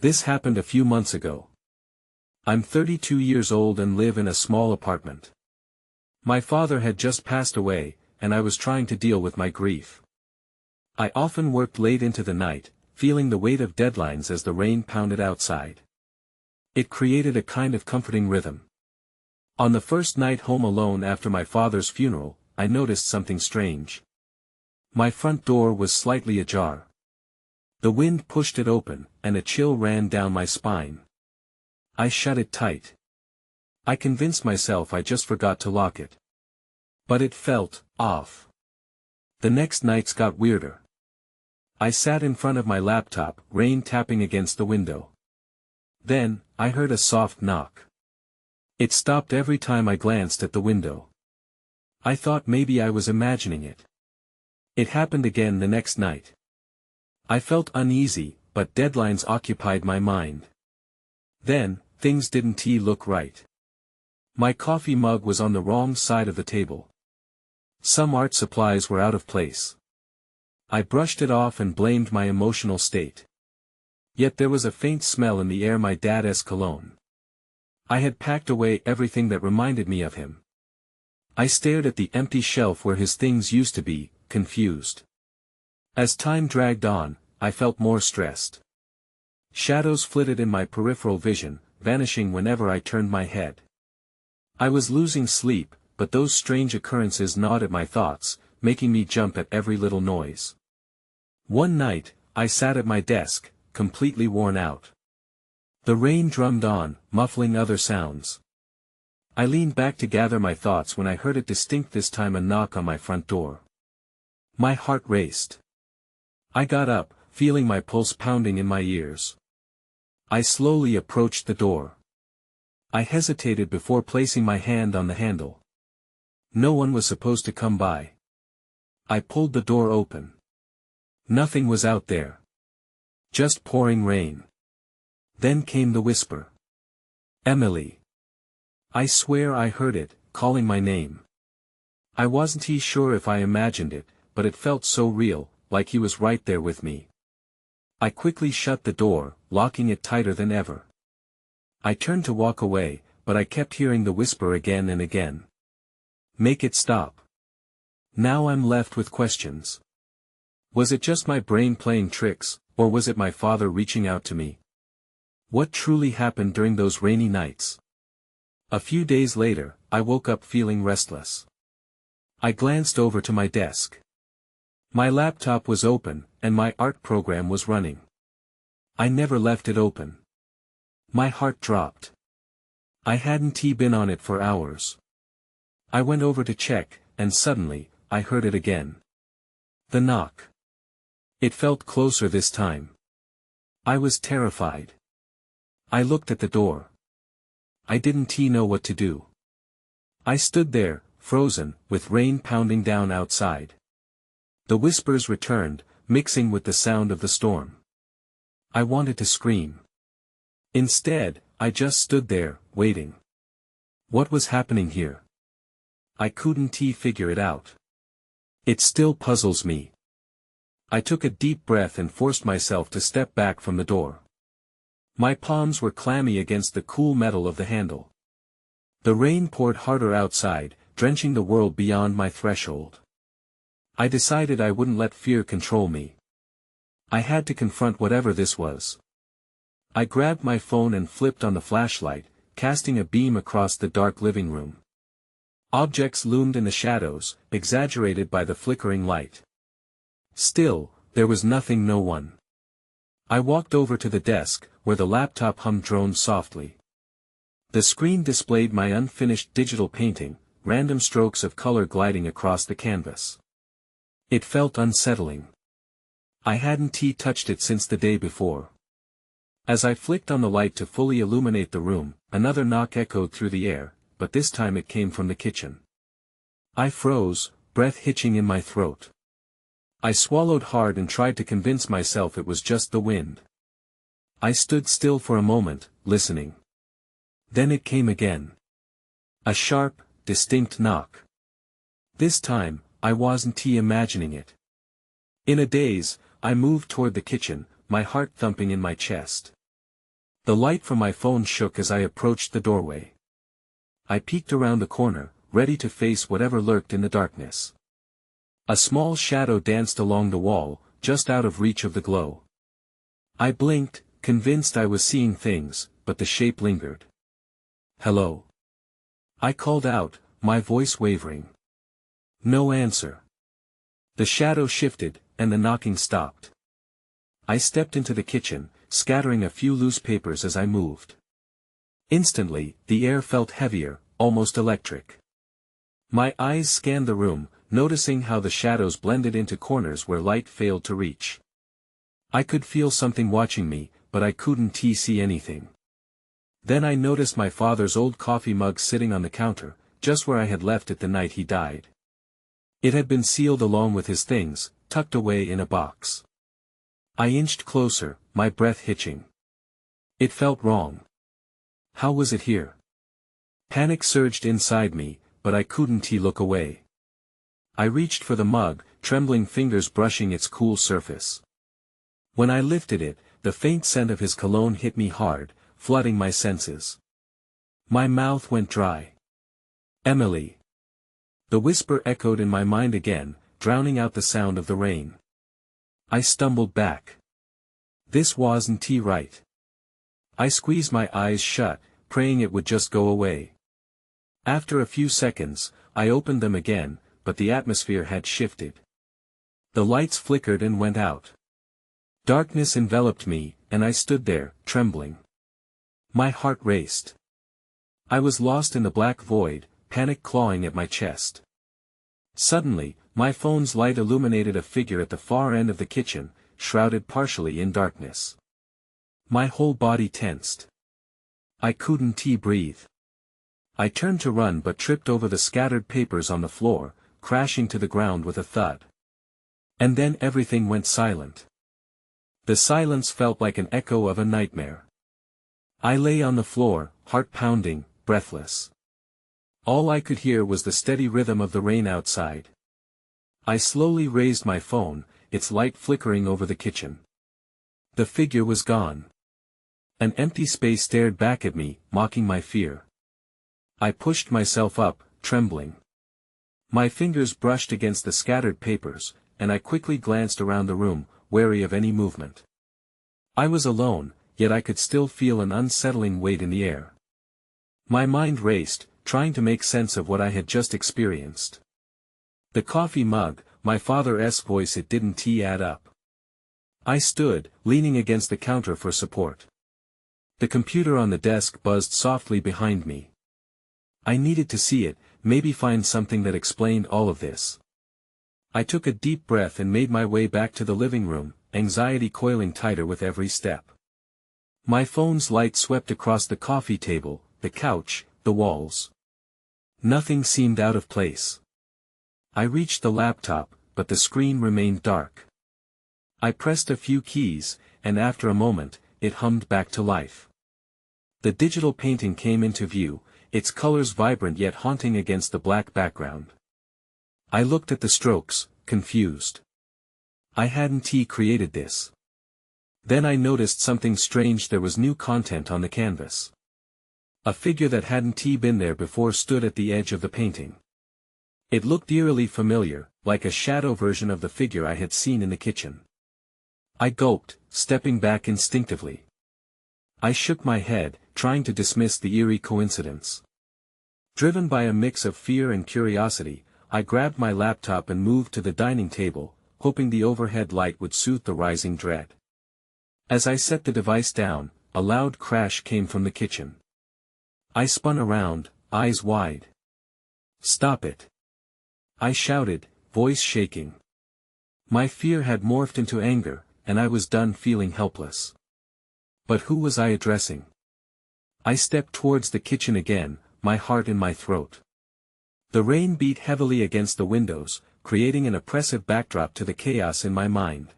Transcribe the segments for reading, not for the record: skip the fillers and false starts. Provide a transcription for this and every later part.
This happened a few months ago. I'm 32 years old and live in a small apartment. My father had just passed away, and I was trying to deal with my grief. I often worked late into the night, feeling the weight of deadlines as the rain pounded outside. It created a kind of comforting rhythm. On the first night home alone after my father's funeral, I noticed something strange. My front door was slightly ajar. The wind pushed it open, and a chill ran down my spine. I shut it tight. I convinced myself I just forgot to lock it. But it felt off. The next nights got weirder. I sat in front of my laptop, rain tapping against the window. Then, I heard a soft knock. It stopped every time I glanced at the window. I thought maybe I was imagining it. It happened again the next night. I felt uneasy, but deadlines occupied my mind. Then, things didn't look right. My coffee mug was on the wrong side of the table. Some art supplies were out of place. I brushed it off and blamed my emotional state. Yet there was a faint smell in the air, my dad's cologne. I had packed away everything that reminded me of him. I stared at the empty shelf where his things used to be, confused. As time dragged on, I felt more stressed. Shadows flitted in my peripheral vision, vanishing whenever I turned my head. I was losing sleep, but those strange occurrences gnawed at my thoughts, making me jump at every little noise. One night, I sat at my desk, completely worn out. The rain drummed on, muffling other sounds. I leaned back to gather my thoughts when I heard it distinct, this time a knock on my front door. My heart raced. I got up, feeling my pulse pounding in my ears. I slowly approached the door. I hesitated before placing my hand on the handle. No one was supposed to come by. I pulled the door open. Nothing was out there. Just pouring rain. Then came the whisper. Emily. I swear I heard it, calling my name. I wasn't sure if I imagined it, but it felt so real, like he was right there with me. I quickly shut the door, locking it tighter than ever. I turned to walk away, but I kept hearing the whisper again and again. Make it stop. Now I'm left with questions. Was it just my brain playing tricks, or was it my father reaching out to me? What truly happened during those rainy nights? A few days later, I woke up feeling restless. I glanced over to my desk. My laptop was open, and my art program was running. I never left it open. My heart dropped. I hadn't been on it for hours. I went over to check, and suddenly, I heard it again. The knock. It felt closer this time. I was terrified. I looked at the door. I didn't know what to do. I stood there, frozen, with rain pounding down outside. The whispers returned, mixing with the sound of the storm. I wanted to scream. Instead, I just stood there, waiting. What was happening here? I couldn't figure it out. It still puzzles me. I took a deep breath and forced myself to step back from the door. My palms were clammy against the cool metal of the handle. The rain poured harder outside, drenching the world beyond my threshold. I decided I wouldn't let fear control me. I had to confront whatever this was. I grabbed my phone and flipped on the flashlight, casting a beam across the dark living room. Objects loomed in the shadows, exaggerated by the flickering light. Still, there was nothing, no one. I walked over to the desk, where the laptop droned softly. The screen displayed my unfinished digital painting, random strokes of color gliding across the canvas. It felt unsettling. I hadn't touched it since the day before. As I flicked on the light to fully illuminate the room, another knock echoed through the air, but this time it came from the kitchen. I froze, breath hitching in my throat. I swallowed hard and tried to convince myself it was just the wind. I stood still for a moment, listening. Then it came again. A sharp, distinct knock. This time, I wasn't imagining it. In a daze, I moved toward the kitchen, my heart thumping in my chest. The light from my phone shook as I approached the doorway. I peeked around the corner, ready to face whatever lurked in the darkness. A small shadow danced along the wall, just out of reach of the glow. I blinked, convinced I was seeing things, but the shape lingered. "Hello?" I called out, my voice wavering. No answer. The shadow shifted, and the knocking stopped. I stepped into the kitchen, scattering a few loose papers as I moved. Instantly, the air felt heavier, almost electric. My eyes scanned the room, noticing how the shadows blended into corners where light failed to reach. I could feel something watching me, but I couldn't see anything. Then I noticed my father's old coffee mug sitting on the counter, just where I had left it the night he died. It had been sealed along with his things, tucked away in a box. I inched closer, my breath hitching. It felt wrong. How was it here? Panic surged inside me, but I couldn't look away. I reached for the mug, trembling fingers brushing its cool surface. When I lifted it, the faint scent of his cologne hit me hard, flooding my senses. My mouth went dry. "Emily." The whisper echoed in my mind again, drowning out the sound of the rain. I stumbled back. This wasn't right. I squeezed my eyes shut, praying it would just go away. After a few seconds, I opened them again, but the atmosphere had shifted. The lights flickered and went out. Darkness enveloped me, and I stood there, trembling. My heart raced. I was lost in the black void, panic clawing at my chest. Suddenly, my phone's light illuminated a figure at the far end of the kitchen, shrouded partially in darkness. My whole body tensed. I couldn't breathe. I turned to run but tripped over the scattered papers on the floor, crashing to the ground with a thud. And then everything went silent. The silence felt like an echo of a nightmare. I lay on the floor, heart pounding, breathless. All I could hear was the steady rhythm of the rain outside. I slowly raised my phone, its light flickering over the kitchen. The figure was gone. An empty space stared back at me, mocking my fear. I pushed myself up, trembling. My fingers brushed against the scattered papers, and I quickly glanced around the room, wary of any movement. I was alone, yet I could still feel an unsettling weight in the air. My mind raced, trying to make sense of what I had just experienced. The coffee mug, my father's voice, it didn't add up. I stood, leaning against the counter for support. The computer on the desk buzzed softly behind me. I needed to see it, maybe find something that explained all of this. I took a deep breath and made my way back to the living room, anxiety coiling tighter with every step. My phone's light swept across the coffee table, the couch, the walls. Nothing seemed out of place. I reached the laptop, but the screen remained dark. I pressed a few keys, and after a moment, it hummed back to life. The digital painting came into view, its colors vibrant yet haunting against the black background. I looked at the strokes, confused. I hadn't created this. Then I noticed something strange. There was new content on the canvas. A figure that hadn't been there before stood at the edge of the painting. It looked eerily familiar, like a shadow version of the figure I had seen in the kitchen. I gulped, stepping back instinctively. I shook my head, trying to dismiss the eerie coincidence. Driven by a mix of fear and curiosity, I grabbed my laptop and moved to the dining table, hoping the overhead light would soothe the rising dread. As I set the device down, a loud crash came from the kitchen. I spun around, eyes wide. "Stop it!" I shouted, voice shaking. My fear had morphed into anger, and I was done feeling helpless. But who was I addressing? I stepped towards the kitchen again, my heart in my throat. The rain beat heavily against the windows, creating an oppressive backdrop to the chaos in my mind.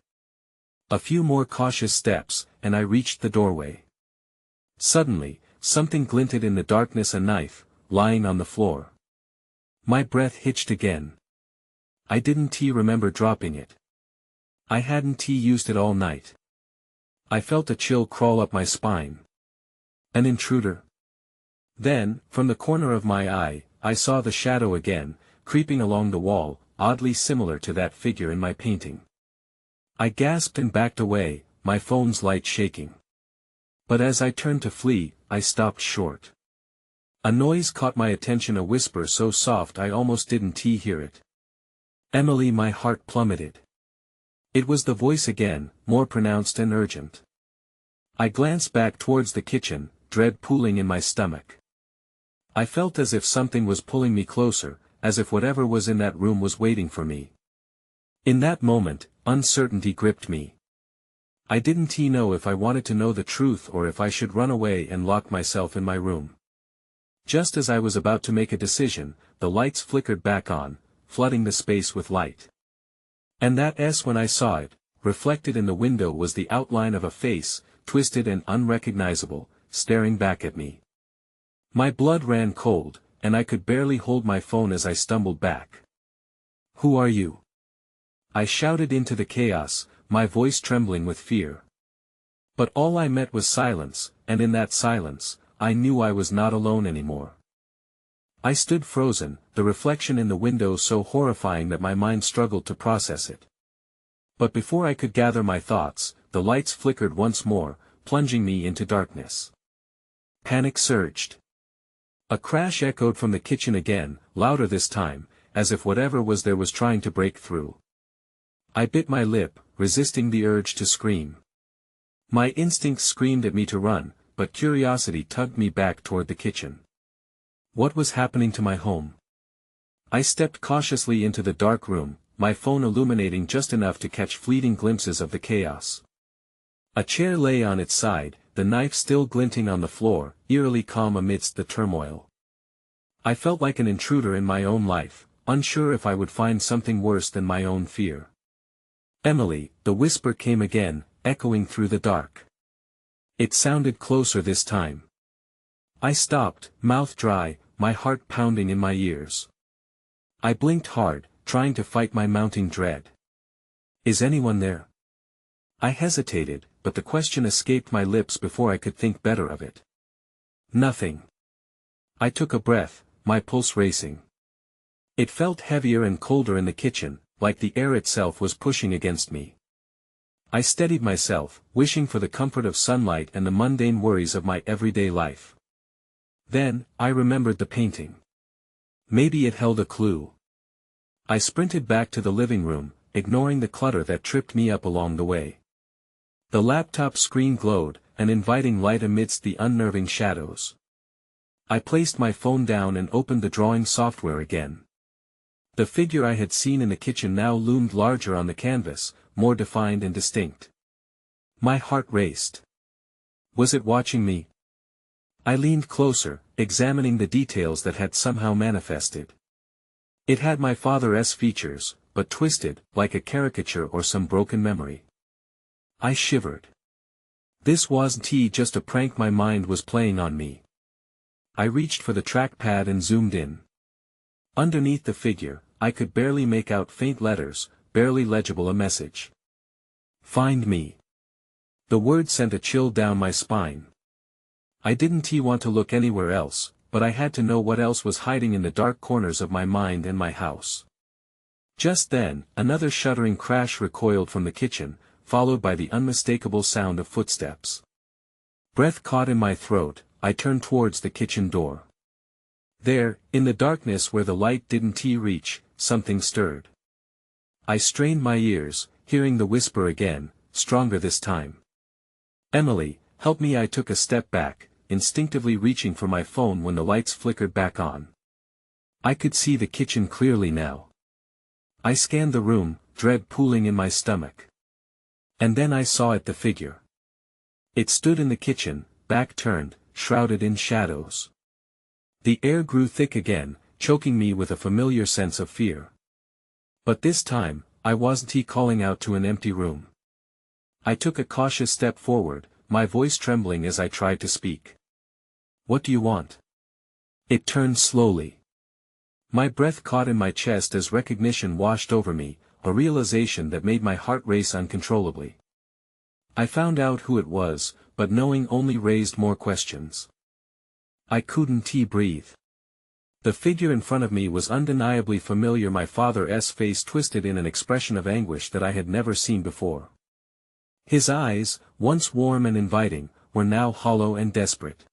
A few more cautious steps, and I reached the doorway. Suddenly, something glinted in the darkness, a knife, lying on the floor. My breath hitched again. I didn't remember dropping it. I hadn't used it all night. I felt a chill crawl up my spine. An intruder? Then, from the corner of my eye, I saw the shadow again, creeping along the wall, oddly similar to that figure in my painting. I gasped and backed away, my phone's light shaking. But as I turned to flee, I stopped short. A noise caught my attention, a whisper so soft I almost didn't hear it. Emily, my heart plummeted. It was the voice again, more pronounced and urgent. I glanced back towards the kitchen, dread pooling in my stomach. I felt as if something was pulling me closer, as if whatever was in that room was waiting for me. In that moment, uncertainty gripped me. I didn't know if I wanted to know the truth or if I should run away and lock myself in my room. Just as I was about to make a decision, the lights flickered back on, flooding the space with light. And when I saw it, reflected in the window was the outline of a face, twisted and unrecognizable, staring back at me. My blood ran cold, and I could barely hold my phone as I stumbled back. "Who are you?" I shouted into the chaos, my voice trembling with fear. But all I met was silence, and in that silence, I knew I was not alone anymore. I stood frozen, the reflection in the window so horrifying that my mind struggled to process it. But before I could gather my thoughts, the lights flickered once more, plunging me into darkness. Panic surged. A crash echoed from the kitchen again, louder this time, as if whatever was there was trying to break through. I bit my lip, resisting the urge to scream. My instincts screamed at me to run, but curiosity tugged me back toward the kitchen. What was happening to my home? I stepped cautiously into the dark room, my phone illuminating just enough to catch fleeting glimpses of the chaos. A chair lay on its side, the knife still glinting on the floor, eerily calm amidst the turmoil. I felt like an intruder in my own life, unsure if I would find something worse than my own fear. "Emily," the whisper came again, echoing through the dark. It sounded closer this time. I stopped, mouth dry, my heart pounding in my ears. I blinked hard, trying to fight my mounting dread. "Is anyone there?" I hesitated, but the question escaped my lips before I could think better of it. "Nothing." I took a breath, my pulse racing. It felt heavier and colder in the kitchen, like the air itself was pushing against me. I steadied myself, wishing for the comfort of sunlight and the mundane worries of my everyday life. Then, I remembered the painting. Maybe it held a clue. I sprinted back to the living room, ignoring the clutter that tripped me up along the way. The laptop screen glowed, an inviting light amidst the unnerving shadows. I placed my phone down and opened the drawing software again. The figure I had seen in the kitchen now loomed larger on the canvas, more defined and distinct. My heart raced. Was it watching me? I leaned closer, examining the details that had somehow manifested. It had my father's features, but twisted, like a caricature or some broken memory. I shivered. This wasn't just a prank my mind was playing on me. I reached for the trackpad and zoomed in. Underneath the figure, I could barely make out faint letters, barely legible a message. "Find me." The word sent a chill down my spine. I didn't want to look anywhere else, but I had to know what else was hiding in the dark corners of my mind and my house. Just then, another shuddering crash recoiled from the kitchen, followed by the unmistakable sound of footsteps. Breath caught in my throat, I turned towards the kitchen door. There, in the darkness where the light didn't reach, something stirred. I strained my ears, hearing the whisper again, stronger this time. "Emily, help me." I took a step back, instinctively reaching for my phone when the lights flickered back on. I could see the kitchen clearly now. I scanned the room, dread pooling in my stomach. And then I saw it, the figure. It stood in the kitchen, back turned, shrouded in shadows. The air grew thick again, choking me with a familiar sense of fear. But this time, I wasn't calling out to an empty room. I took a cautious step forward, my voice trembling as I tried to speak. "What do you want?" It turned slowly. My breath caught in my chest as recognition washed over me, a realization that made my heart race uncontrollably. I found out who it was, but knowing only raised more questions. I couldn't breathe. The figure in front of me was undeniably familiar. My father's face twisted in an expression of anguish that I had never seen before. His eyes, once warm and inviting, were now hollow and desperate.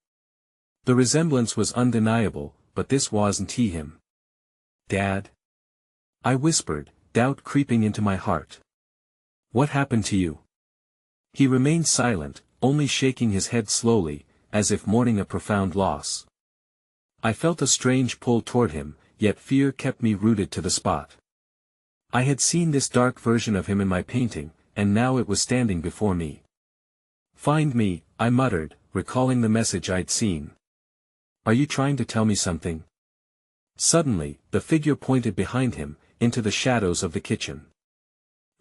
The resemblance was undeniable, but this wasn't him. "Dad?" I whispered, doubt creeping into my heart. "What happened to you?" He remained silent, only shaking his head slowly, as if mourning a profound loss. I felt a strange pull toward him, yet fear kept me rooted to the spot. I had seen this dark version of him in my painting, and now it was standing before me. "Find me," I muttered, recalling the message I'd seen. "Are you trying to tell me something?" Suddenly, the figure pointed behind him, into the shadows of the kitchen.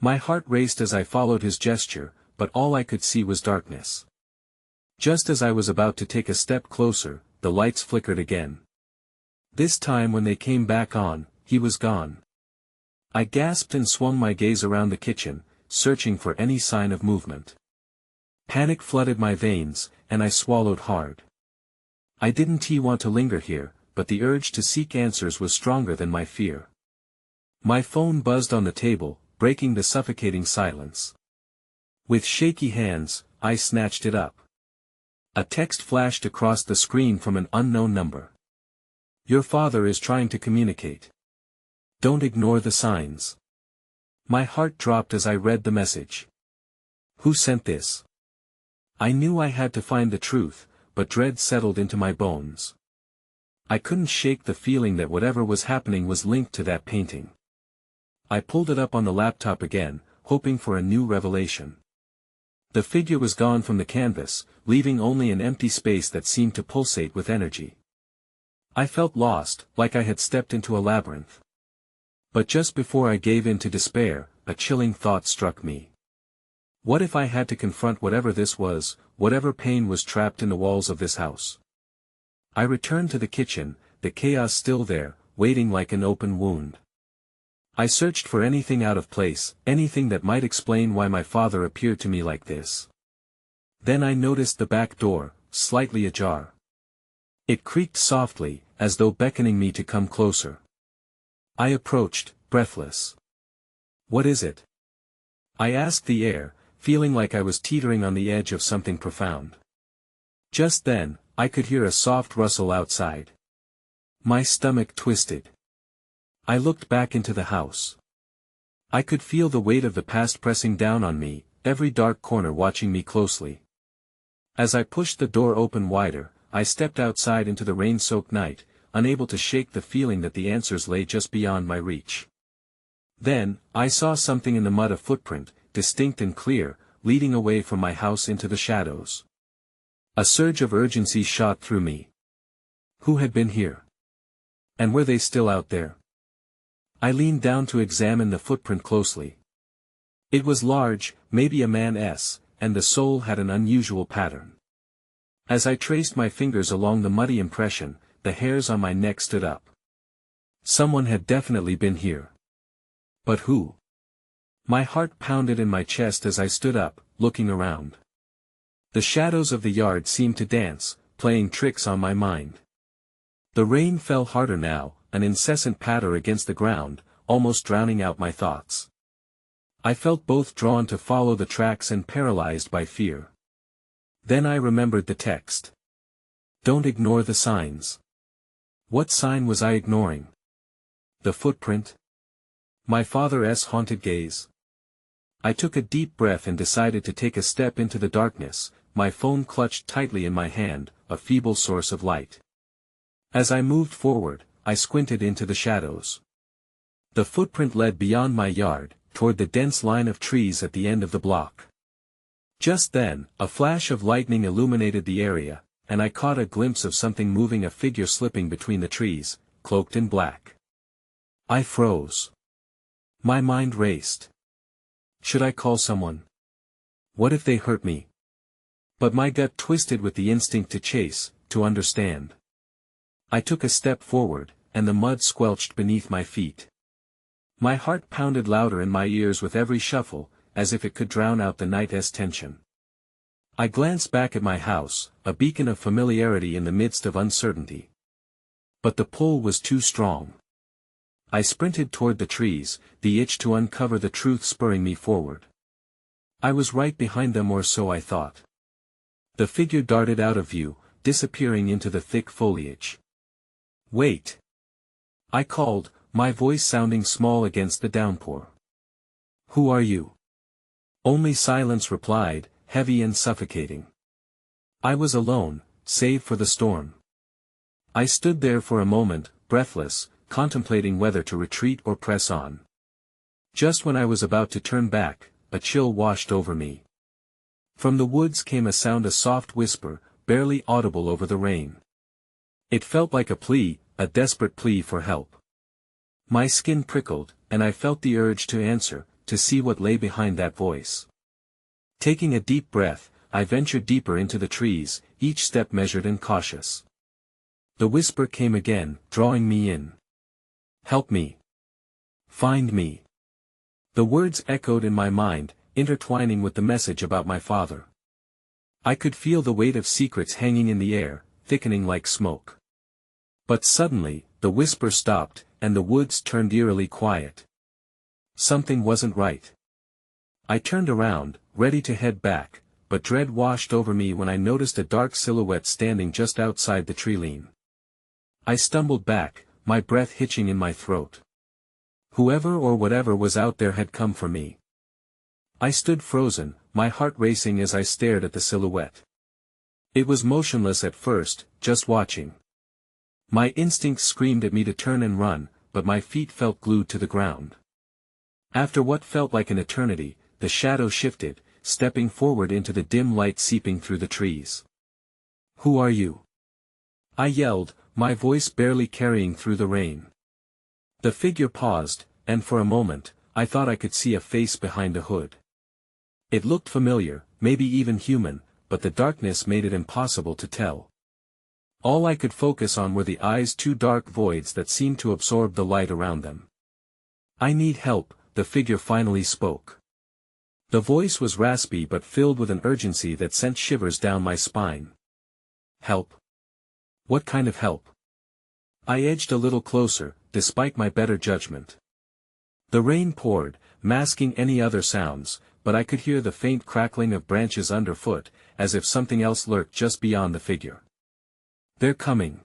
My heart raced as I followed his gesture, but all I could see was darkness. Just as I was about to take a step closer, the lights flickered again. This time when they came back on, he was gone. I gasped and swung my gaze around the kitchen, searching for any sign of movement. Panic flooded my veins, and I swallowed hard. I didn't want to linger here, but the urge to seek answers was stronger than my fear. My phone buzzed on the table, breaking the suffocating silence. With shaky hands, I snatched it up. A text flashed across the screen from an unknown number. "Your father is trying to communicate. Don't ignore the signs." My heart dropped as I read the message. Who sent this? I knew I had to find the truth, but dread settled into my bones. I couldn't shake the feeling that whatever was happening was linked to that painting. I pulled it up on the laptop again, hoping for a new revelation. The figure was gone from the canvas, leaving only an empty space that seemed to pulsate with energy. I felt lost, like I had stepped into a labyrinth. But just before I gave in to despair, a chilling thought struck me. What if I had to confront whatever this was, whatever pain was trapped in the walls of this house? I returned to the kitchen, the chaos still there, waiting like an open wound. I searched for anything out of place, anything that might explain why my father appeared to me like this. Then I noticed the back door, slightly ajar. It creaked softly, as though beckoning me to come closer. I approached, breathless. "What is it?" I asked the air, feeling like I was teetering on the edge of something profound. Just then, I could hear a soft rustle outside. My stomach twisted. I looked back into the house. I could feel the weight of the past pressing down on me, every dark corner watching me closely. As I pushed the door open wider, I stepped outside into the rain-soaked night, unable to shake the feeling that the answers lay just beyond my reach. Then, I saw something in the mud, a footprint, distinct and clear, leading away from my house into the shadows. A surge of urgency shot through me. Who had been here? And were they still out there? I leaned down to examine the footprint closely. It was large, maybe a man's, and the sole had an unusual pattern. As I traced my fingers along the muddy impression, the hairs on my neck stood up. Someone had definitely been here. But who? My heart pounded in my chest as I stood up, looking around. The shadows of the yard seemed to dance, playing tricks on my mind. The rain fell harder now, an incessant patter against the ground, almost drowning out my thoughts. I felt both drawn to follow the tracks and paralyzed by fear. Then I remembered the text. Don't ignore the signs. What sign was I ignoring? The footprint? My father's haunted gaze? I took a deep breath and decided to take a step into the darkness, my phone clutched tightly in my hand, a feeble source of light. As I moved forward, I squinted into the shadows. The footprint led beyond my yard, toward the dense line of trees at the end of the block. Just then, a flash of lightning illuminated the area, and I caught a glimpse of something moving, a figure slipping between the trees, cloaked in black. I froze. My mind raced. Should I call someone? What if they hurt me? But my gut twisted with the instinct to chase, to understand. I took a step forward, and the mud squelched beneath my feet. My heart pounded louder in my ears with every shuffle, as if it could drown out the night's tension. I glanced back at my house, a beacon of familiarity in the midst of uncertainty. But the pull was too strong. I sprinted toward the trees, the itch to uncover the truth spurring me forward. I was right behind them, or so I thought. The figure darted out of view, disappearing into the thick foliage. "Wait!" I called, my voice sounding small against the downpour. "Who are you?" Only silence replied, heavy and suffocating. I was alone, save for the storm. I stood there for a moment, breathless, contemplating whether to retreat or press on. Just when I was about to turn back, a chill washed over me. From the woods came a sound, a soft whisper, barely audible over the rain. It felt like a plea, a desperate plea for help. My skin prickled, and I felt the urge to answer, to see what lay behind that voice. Taking a deep breath, I ventured deeper into the trees, each step measured and cautious. The whisper came again, drawing me in. "Help me. Find me." The words echoed in my mind, intertwining with the message about my father. I could feel the weight of secrets hanging in the air, thickening like smoke. But suddenly, the whisper stopped, and the woods turned eerily quiet. Something wasn't right. I turned around, ready to head back, but dread washed over me when I noticed a dark silhouette standing just outside the tree-line. I stumbled back, my breath hitching in my throat. Whoever or whatever was out there had come for me. I stood frozen, my heart racing as I stared at the silhouette. It was motionless at first, just watching. My instincts screamed at me to turn and run, but my feet felt glued to the ground. After what felt like an eternity, the shadow shifted, stepping forward into the dim light seeping through the trees. "Who are you?" I yelled, my voice barely carrying through the rain. The figure paused, and for a moment, I thought I could see a face behind a hood. It looked familiar, maybe even human, but the darkness made it impossible to tell. All I could focus on were the eyes, two dark voids that seemed to absorb the light around them. "I need help," the figure finally spoke. The voice was raspy but filled with an urgency that sent shivers down my spine. "Help? What kind of help?" I edged a little closer, despite my better judgment. The rain poured, masking any other sounds, but I could hear the faint crackling of branches underfoot, as if something else lurked just beyond the figure. "They're coming."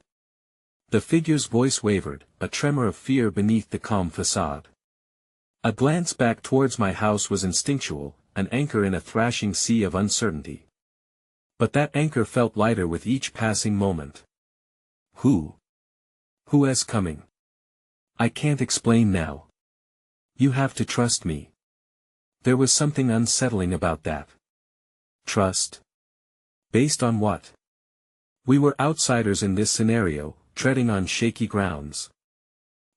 The figure's voice wavered, a tremor of fear beneath the calm facade. A glance back towards my house was instinctual, an anchor in a thrashing sea of uncertainty. But that anchor felt lighter with each passing moment. Who is coming? I can't explain now. You have to trust me. There was something unsettling about that. Trust? Based on what? We were outsiders in this scenario, treading on shaky grounds.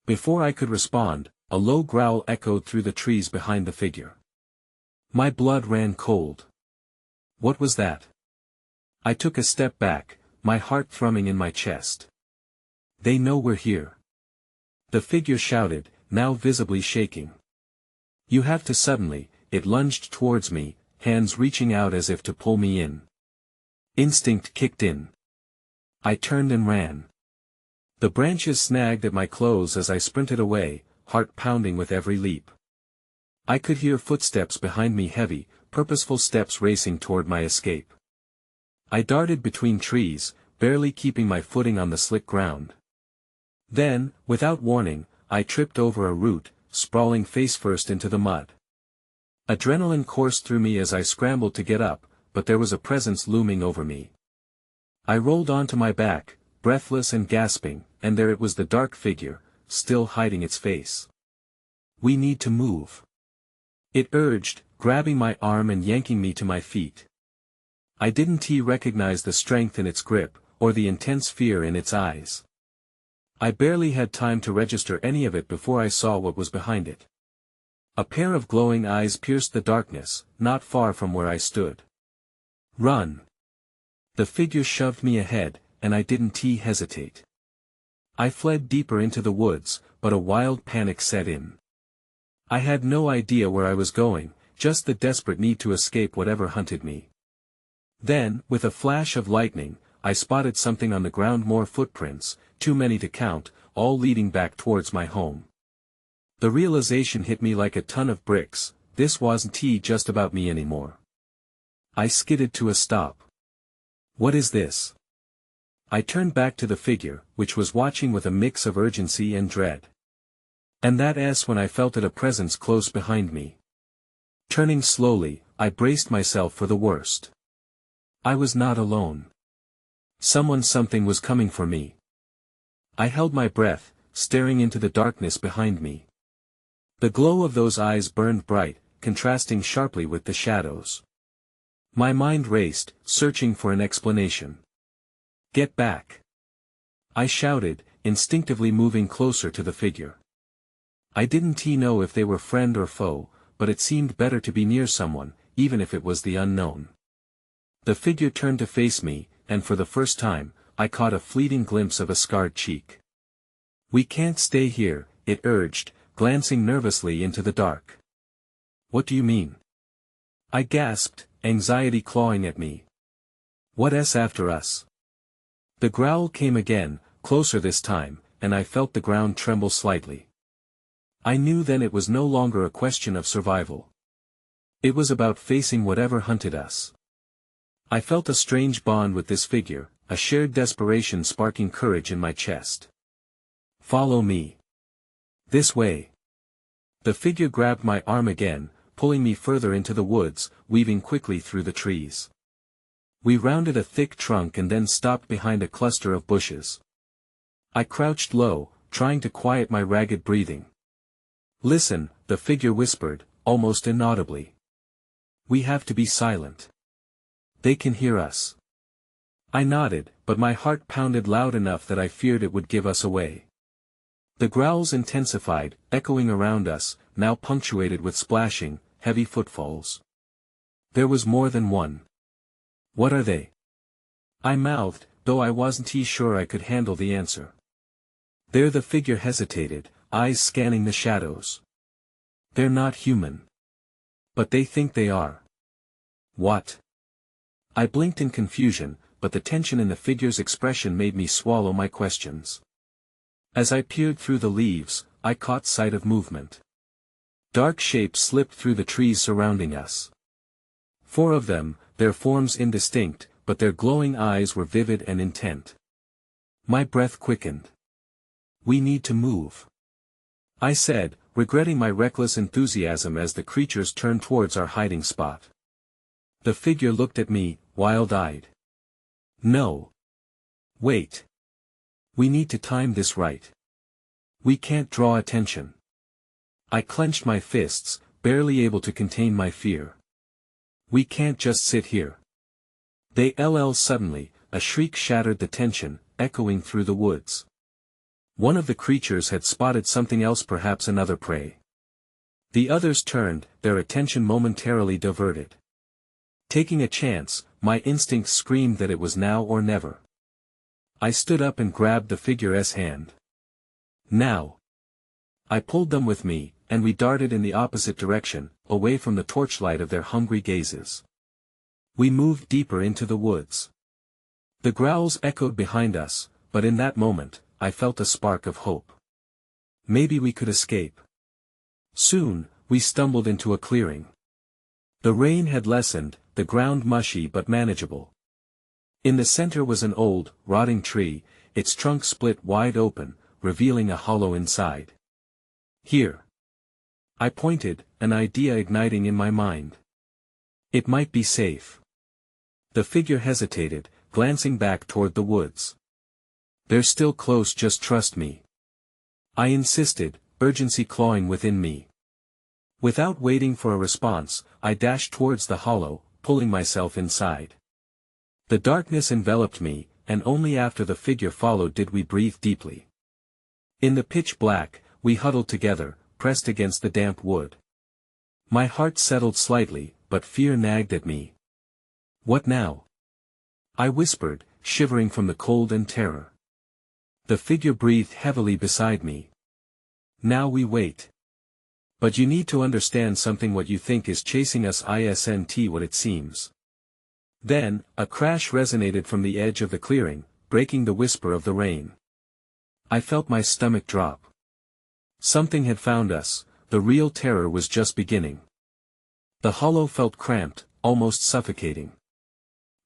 Before I could respond, a low growl echoed through the trees behind the figure. My blood ran cold. What was that? I took a step back, my heart thrumming in my chest. "They know we're here." The figure shouted, now visibly shaking. "You have to." Suddenly, it lunged towards me, hands reaching out as if to pull me in. Instinct kicked in. I turned and ran. The branches snagged at my clothes as I sprinted away, heart pounding with every leap. I could hear footsteps behind me, heavy, purposeful steps racing toward my escape. I darted between trees, barely keeping my footing on the slick ground. Then, without warning, I tripped over a root, sprawling face first into the mud. Adrenaline coursed through me as I scrambled to get up, but there was a presence looming over me. I rolled onto my back, breathless and gasping, and there it was, the dark figure, still hiding its face. "We need to move," it urged, grabbing my arm and yanking me to my feet. I didn't recognize the strength in its grip, or the intense fear in its eyes. I barely had time to register any of it before I saw what was behind it. A pair of glowing eyes pierced the darkness, not far from where I stood. "Run!" The figure shoved me ahead, and I didn't hesitate. I fled deeper into the woods, but a wild panic set in. I had no idea where I was going, just the desperate need to escape whatever hunted me. Then, with a flash of lightning, I spotted something on the ground, more footprints, too many to count, all leading back towards my home. The realization hit me like a ton of bricks. This wasn't just about me anymore. I skidded to a stop. What is this? I turned back to the figure, which was watching with a mix of urgency and dread. And that's when I felt a presence close behind me. Turning slowly, I braced myself for the worst. I was not alone. Something was coming for me. I held my breath, staring into the darkness behind me. The glow of those eyes burned bright, contrasting sharply with the shadows. My mind raced, searching for an explanation. "Get back!" I shouted, instinctively moving closer to the figure. I didn't know if they were friend or foe, but it seemed better to be near someone, even if it was the unknown. The figure turned to face me, and for the first time, I caught a fleeting glimpse of a scarred cheek. "We can't stay here," it urged, glancing nervously into the dark. "What do you mean?" I gasped, anxiety clawing at me. "What's after us?" The growl came again, closer this time, and I felt the ground tremble slightly. I knew then it was no longer a question of survival. It was about facing whatever hunted us. I felt a strange bond with this figure, a shared desperation sparking courage in my chest. "Follow me. This way." The figure grabbed my arm again, pulling me further into the woods, weaving quickly through the trees. We rounded a thick trunk and then stopped behind a cluster of bushes. I crouched low, trying to quiet my ragged breathing. "Listen," the figure whispered, almost inaudibly. "We have to be silent. They can hear us." I nodded, but my heart pounded loud enough that I feared it would give us away. The growls intensified, echoing around us, now punctuated with splashing, heavy footfalls. There was more than one. "What are they?" I mouthed, though I wasn't sure I could handle the answer. "There," the figure hesitated, eyes scanning the shadows. "They're not human. But they think they are." "What?" I blinked in confusion, but the tension in the figure's expression made me swallow my questions. As I peered through the leaves, I caught sight of movement. Dark shapes slipped through the trees surrounding us. 4 of them, their forms indistinct, but their glowing eyes were vivid and intent. My breath quickened. "We need to move," I said, regretting my reckless enthusiasm as the creatures turned towards our hiding spot. The figure looked at me, wild-eyed. "No. Wait. We need to time this right. We can't draw attention." I clenched my fists, barely able to contain my fear. "We can't just sit here." Suddenly, a shriek shattered the tension, echoing through the woods. One of the creatures had spotted something else, perhaps another prey. The others turned, their attention momentarily diverted. Taking a chance, my instincts screamed that it was now or never. I stood up and grabbed the figure's hand. "Now." I pulled them with me, and we darted in the opposite direction, away from the torchlight of their hungry gazes. We moved deeper into the woods. The growls echoed behind us, but in that moment, I felt a spark of hope. Maybe we could escape. Soon, we stumbled into a clearing. The rain had lessened, the ground mushy but manageable. In the center was an old, rotting tree, its trunk split wide open, revealing a hollow inside. "Here." I pointed, an idea igniting in my mind. "It might be safe." The figure hesitated, glancing back toward the woods. "They're still close, just trust me." I insisted, urgency clawing within me. Without waiting for a response, I dashed towards the hollow, pulling myself inside. The darkness enveloped me, and only after the figure followed did we breathe deeply. In the pitch black, we huddled together, pressed against the damp wood. My heart settled slightly, but fear nagged at me. "What now?" I whispered, shivering from the cold and terror. The figure breathed heavily beside me. "Now we wait. But you need to understand something. What you think is chasing us isn't what it seems. Then, a crash resonated from the edge of the clearing, breaking the whisper of the rain. I felt my stomach drop. Something had found us, the real terror was just beginning. The hollow felt cramped, almost suffocating.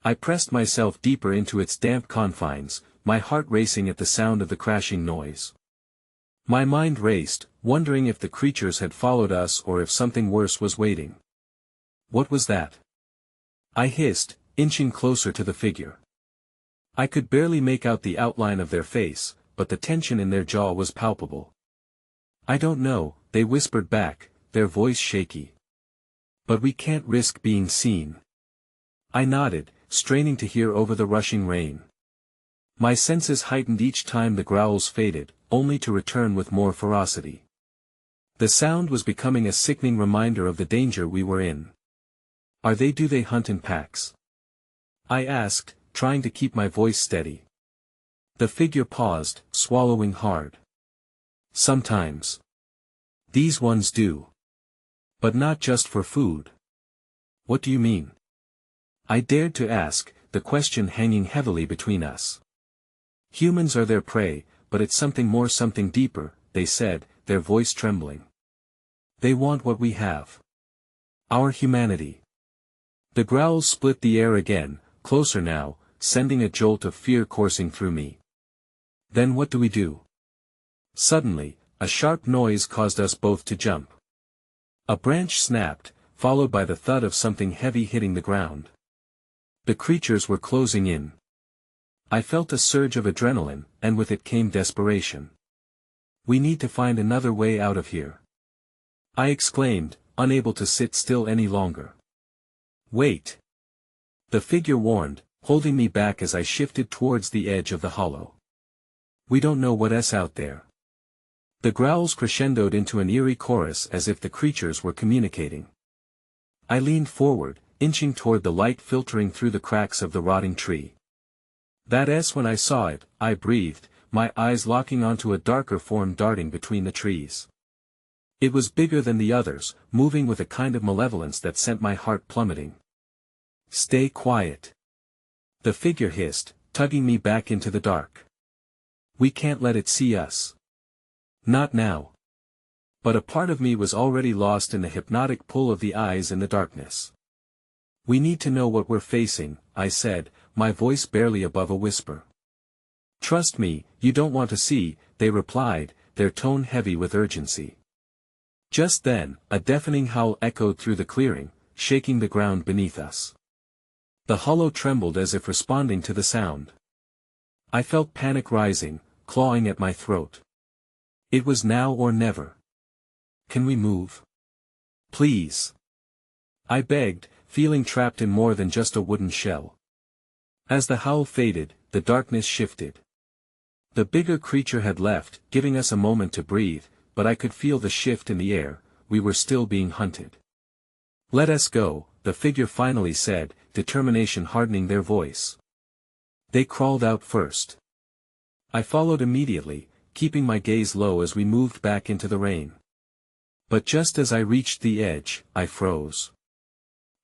I pressed myself deeper into its damp confines, my heart racing at the sound of the crashing noise. My mind raced, wondering if the creatures had followed us or if something worse was waiting. What was that? I hissed, inching closer to the figure. I could barely make out the outline of their face, but the tension in their jaw was palpable. I don't know, they whispered back, their voice shaky. But we can't risk being seen. I nodded, straining to hear over the rushing rain. My senses heightened each time the growls faded, only to return with more ferocity. The sound was becoming a sickening reminder of the danger we were in. Do they hunt in packs? I asked, trying to keep my voice steady. The figure paused, swallowing hard. Sometimes. These ones do. But not just for food. What do you mean? I dared to ask, the question hanging heavily between us. Humans are their prey, but it's something more, something deeper, they said, their voice trembling. They want what we have. Our humanity. The growls split the air again, closer now, sending a jolt of fear coursing through me. Then what do we do? Suddenly, a sharp noise caused us both to jump. A branch snapped, followed by the thud of something heavy hitting the ground. The creatures were closing in. I felt a surge of adrenaline, and with it came desperation. We need to find another way out of here. I exclaimed, unable to sit still any longer. Wait. The figure warned, holding me back as I shifted towards the edge of the hollow. We don't know what's out there. The growls crescendoed into an eerie chorus as if the creatures were communicating. I leaned forward, inching toward the light filtering through the cracks of the rotting tree. When I saw it, I breathed, my eyes locking onto a darker form darting between the trees. It was bigger than the others, moving with a kind of malevolence that sent my heart plummeting. Stay quiet. The figure hissed, tugging me back into the dark. We can't let it see us. Not now. But a part of me was already lost in the hypnotic pull of the eyes in the darkness. We need to know what we're facing, I said, my voice barely above a whisper. Trust me, you don't want to see, they replied, their tone heavy with urgency. Just then, a deafening howl echoed through the clearing, shaking the ground beneath us. The hollow trembled as if responding to the sound. I felt panic rising, clawing at my throat. It was now or never. Can we move? Please. I begged, feeling trapped in more than just a wooden shell. As the howl faded, the darkness shifted. The bigger creature had left, giving us a moment to breathe, but I could feel the shift in the air, we were still being hunted. Let us go, the figure finally said, determination hardening their voice. They crawled out first. I followed immediately, keeping my gaze low as we moved back into the rain. But just as I reached the edge, I froze.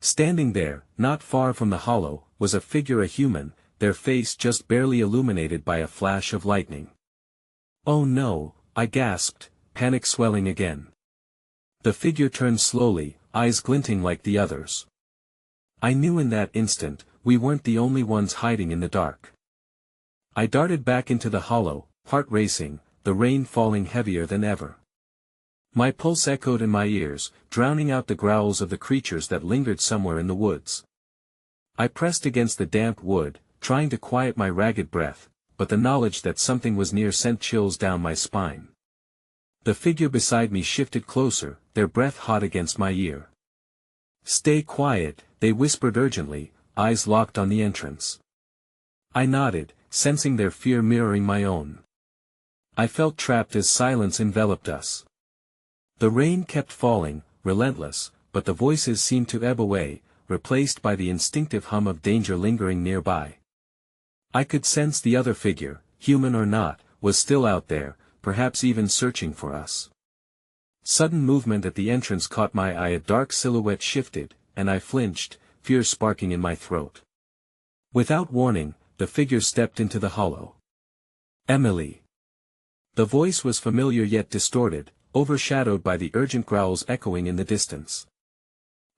Standing there, not far from the hollow, was a figure, a human, their face just barely illuminated by a flash of lightning. Oh no, I gasped, panic swelling again. The figure turned slowly, eyes glinting like the others. I knew in that instant, we weren't the only ones hiding in the dark. I darted back into the hollow, heart racing, the rain falling heavier than ever. My pulse echoed in my ears, drowning out the growls of the creatures that lingered somewhere in the woods. I pressed against the damp wood, trying to quiet my ragged breath, but the knowledge that something was near sent chills down my spine. The figure beside me shifted closer, their breath hot against my ear. Stay quiet, they whispered urgently, eyes locked on the entrance. I nodded, sensing their fear mirroring my own. I felt trapped as silence enveloped us. The rain kept falling, relentless, but the voices seemed to ebb away, replaced by the instinctive hum of danger lingering nearby. I could sense the other figure, human or not, was still out there, perhaps even searching for us. Sudden movement at the entrance caught my eye. A dark silhouette shifted, and I flinched, fear sparking in my throat. Without warning, the figure stepped into the hollow. Emily. The voice was familiar yet distorted, overshadowed by the urgent growls echoing in the distance.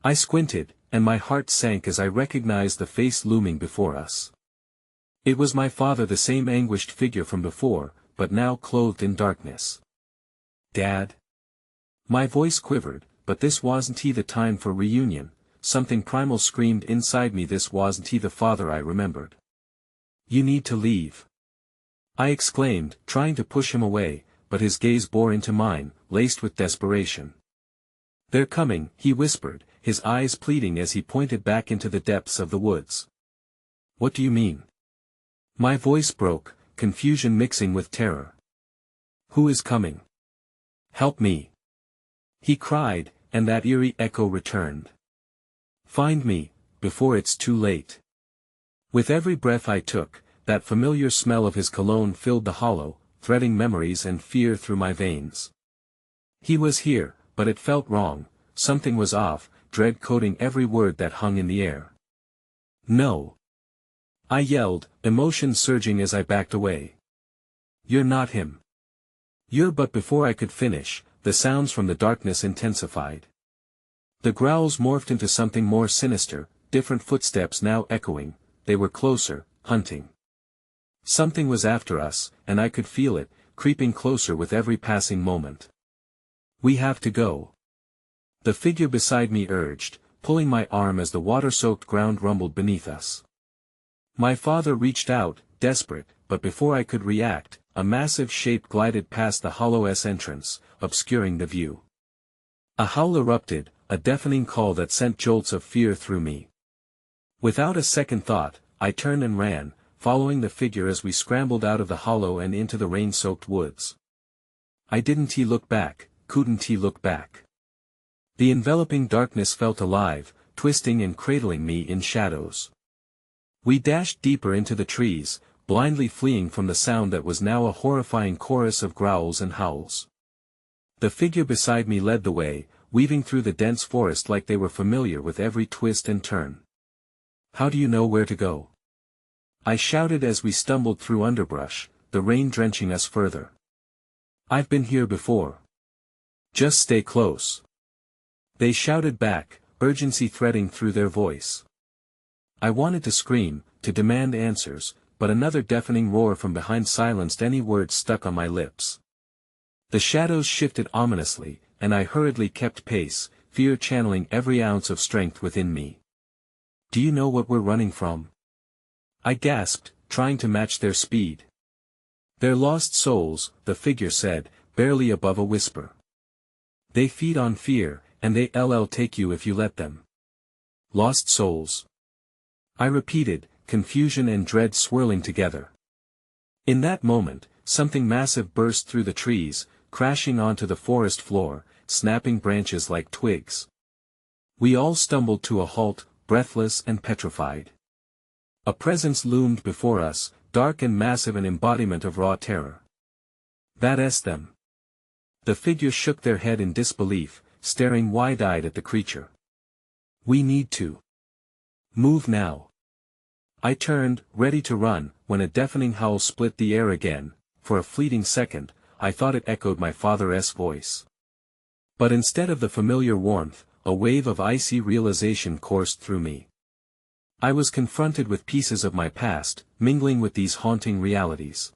I squinted, and my heart sank as I recognized the face looming before us. It was my father, the same anguished figure from before, but now clothed in darkness. Dad? My voice quivered, but this wasn't the time for reunion. Something primal screamed inside me. This wasn't the father I remembered. You need to leave, I exclaimed, trying to push him away, but his gaze bore into mine, laced with desperation. They're coming, he whispered, his eyes pleading as he pointed back into the depths of the woods. What do you mean? My voice broke, confusion mixing with terror. Who is coming? Help me! He cried, and that eerie echo returned. Find me, before it's too late. With every breath I took, that familiar smell of his cologne filled the hollow, threading memories and fear through my veins. He was here, but it felt wrong, something was off, dread coating every word that hung in the air. No! I yelled, emotion surging as I backed away. You're not him. But before I could finish, the sounds from the darkness intensified. The growls morphed into something more sinister, different footsteps now echoing, they were closer, hunting. Something was after us, and I could feel it, creeping closer with every passing moment. We have to go. The figure beside me urged, pulling my arm as the water-soaked ground rumbled beneath us. My father reached out, desperate, but before I could react, a massive shape glided past the hollow's entrance, obscuring the view. A howl erupted, a deafening call that sent jolts of fear through me. Without a second thought, I turned and ran, following the figure as we scrambled out of the hollow and into the rain-soaked woods. I didn't look back, couldn't look back. The enveloping darkness felt alive, twisting and cradling me in shadows. We dashed deeper into the trees, blindly fleeing from the sound that was now a horrifying chorus of growls and howls. The figure beside me led the way, weaving through the dense forest like they were familiar with every twist and turn. How do you know where to go? I shouted as we stumbled through underbrush, the rain drenching us further. I've been here before. Just stay close. They shouted back, urgency threading through their voice. I wanted to scream, to demand answers, but another deafening roar from behind silenced any words stuck on my lips. The shadows shifted ominously, and I hurriedly kept pace, fear channeling every ounce of strength within me. Do you know what we're running from? I gasped, trying to match their speed. They're lost souls, the figure said, barely above a whisper. They feed on fear, and they'll take you if you let them. Lost souls. I repeated, confusion and dread swirling together. In that moment, something massive burst through the trees, crashing onto the forest floor, snapping branches like twigs. We all stumbled to a halt, breathless and petrified. A presence loomed before us, dark and massive, an embodiment of raw terror. That's them. The figure shook their head in disbelief, staring wide-eyed at the creature. We need to move now. I turned, ready to run, when a deafening howl split the air again. For a fleeting second, I thought it echoed my father's voice. But instead of the familiar warmth, a wave of icy realization coursed through me. I was confronted with pieces of my past, mingling with these haunting realities.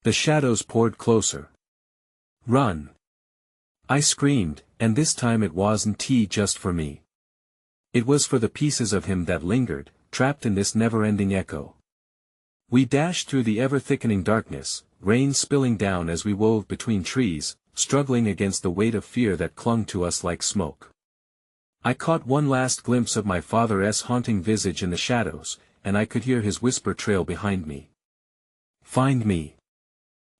The shadows poured closer. Run! I screamed, and this time it wasn't just for me. It was for the pieces of him that lingered, trapped in this never-ending echo. We dashed through the ever-thickening darkness, rain spilling down as we wove between trees, struggling against the weight of fear that clung to us like smoke. I caught one last glimpse of my father's haunting visage in the shadows, and I could hear his whisper trail behind me. Find me.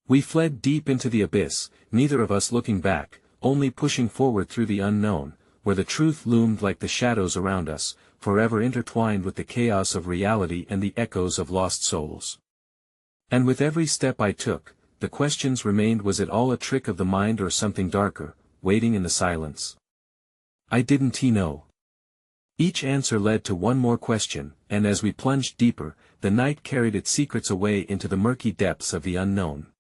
We fled deep into the abyss, neither of us looking back, only pushing forward through the unknown, where the truth loomed like the shadows around us, forever intertwined with the chaos of reality and the echoes of lost souls. And with every step I took, the questions remained: was it all a trick of the mind or something darker, waiting in the silence? I didn't know. Each answer led to one more question, and as we plunged deeper, the night carried its secrets away into the murky depths of the unknown.